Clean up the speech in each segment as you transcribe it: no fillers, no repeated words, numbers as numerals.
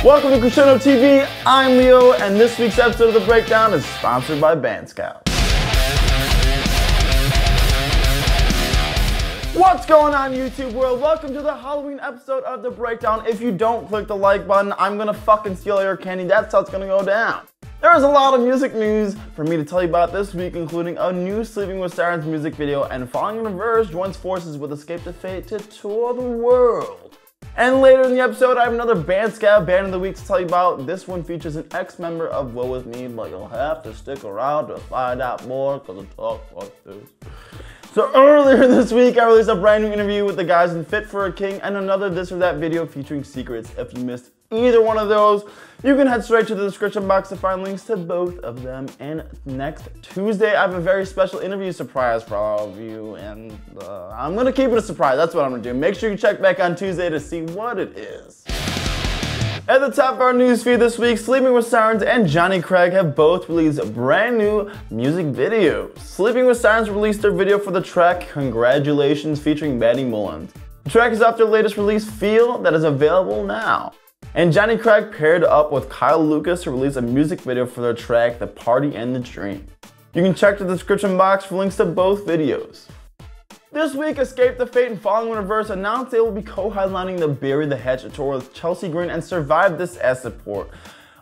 Welcome to Crescendo TV, I'm Leo, and this week's episode of The Breakdown is sponsored by Band Scout. What's going on, YouTube world? Welcome to the Halloween episode of The Breakdown. If you don't click the like button, I'm gonna fucking steal your candy. That's how it's gonna go down. There's a lot of music news for me to tell you about this week, including a new Sleeping with Sirens music video, and Falling in Reverse joins forces with Escape the Fate to tour the world. And later in the episode, I have another Band Scout Band of the Week to tell you about. This one features an ex-member of vvvEXPAND, but you'll have to stick around to find out more because it talks like this. So earlier this week, I released a brand new interview with the guys in Fit for a King and another This or That video featuring secrets. If you missed either one of those, you can head straight to the description box to find links to both of them. And next Tuesday, I have a very special interview surprise for all of you, and I'm gonna keep it a surprise. That's what I'm gonna do. Make sure you check back on Tuesday to see what it is. At the top of our newsfeed this week, Sleeping with Sirens and Johnny Craig have both released brand new music videos. Sleeping with Sirens released their video for the track Congratulations featuring Maddie Mullins. The track is off their latest release, Feel, that is available now. And Johnny Craig paired up with Kyle Lucas to release a music video for their track The Party and the Dream. You can check the description box for links to both videos. This week, Escape the Fate and Falling in Reverse announced they will be co-headlining the Bury the Hatchet tour with Chelsea Green and Survive This as support.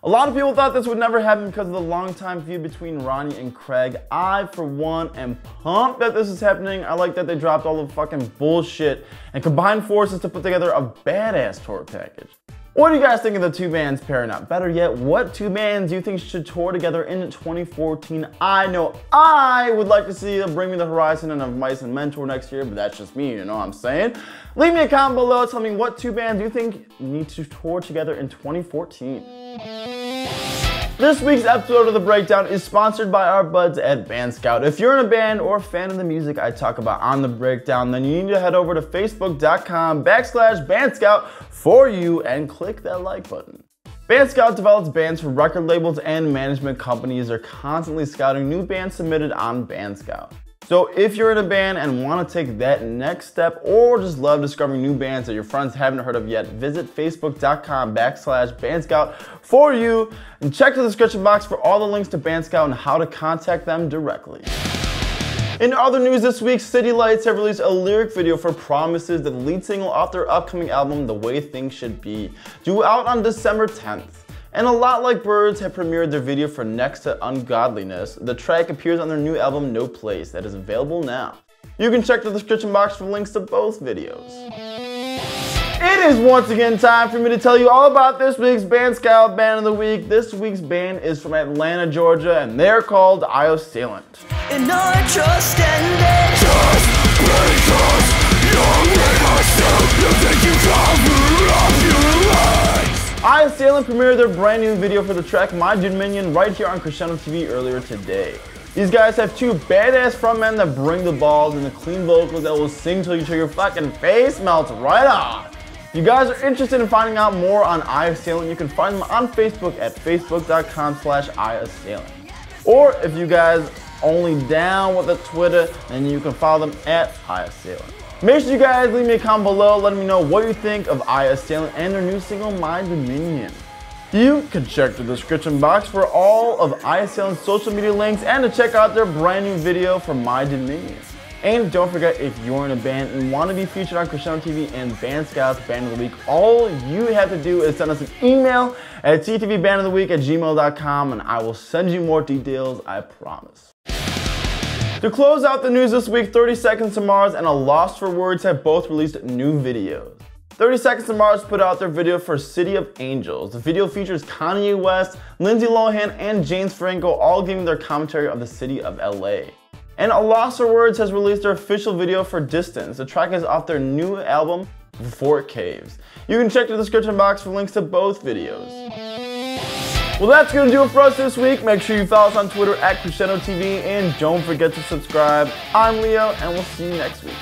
A lot of people thought this would never happen because of the long-time feud between Ronnie and Craig. I, for one, am pumped that this is happening. I like that they dropped all the fucking bullshit and combined forces to put together a badass tour package. What do you guys think of the two bands pairing up? Better yet, what two bands do you think should tour together in 2014? I know I would like to see them Bring Me the Horizon and a Mice and Men tour next year, but that's just me, you know what I'm saying? Leave me a comment below, tell me what two bands you think need to tour together in 2014. This week's episode of The Breakdown is sponsored by our buds at Band Scout. If you're in a band or a fan of the music I talk about on The Breakdown, then you need to head over to facebook.com/BandScout for you and click that like button. Band Scout develops bands for record labels and management companies. They're constantly scouting new bands submitted on Band Scout. So if you're in a band and want to take that next step or just love discovering new bands that your friends haven't heard of yet, visit facebook.com/BandScout for you and check the description box for all the links to Band Scout and how to contact them directly. In other news this week, City Lights have released a lyric video for Promises, the lead single off their upcoming album, The Way Things Should Be, due out on December 10th. And a lot like Birds have premiered their video for Next to Ungodliness. The track appears on their new album No Place that is available now. You can check the description box for links to both videos. It is once again time for me to tell you all about this week's Band Scout Band of the Week. This week's band is from Atlanta, Georgia, and they're called Assailant. And I trust ended just because you're with myself, you think you cover up your lies. Assailant premiered their brand new video for the track My Dominion right here on Crescendo TV earlier today. These guys have two badass frontmen that bring the balls and the clean vocals that will sing till your fucking face melts right off. If you guys are interested in finding out more on Assailant, you can find them on Facebook at facebook.com/Assailant. Or if you guys only down with the Twitter, then you can follow them at Assailant. Make sure you guys leave me a comment below letting me know what you think of Assailant and their new single My Dominion. You can check the description box for all of Assailant's social media links and to check out their brand new video for My Dominion. And don't forget, if you're in a band and want to be featured on Crescendo TV and Band Scout's Band of the Week, all you have to do is send us an email at ctvbandoftheweek@gmail.com and I will send you more details, I promise. To close out the news this week, 30 Seconds to Mars and A Lost for Words have both released new videos. 30 Seconds to Mars put out their video for City of Angels. The video features Kanye West, Lindsay Lohan, and James Franco all giving their commentary of the city of LA. And A Lost for Words has released their official video for Distance. The track is off their new album, Before It Caves. You can check the description box for links to both videos. Well, that's going to do it for us this week. Make sure you follow us on Twitter at Crescendo TV and don't forget to subscribe. I'm Leo and we'll see you next week.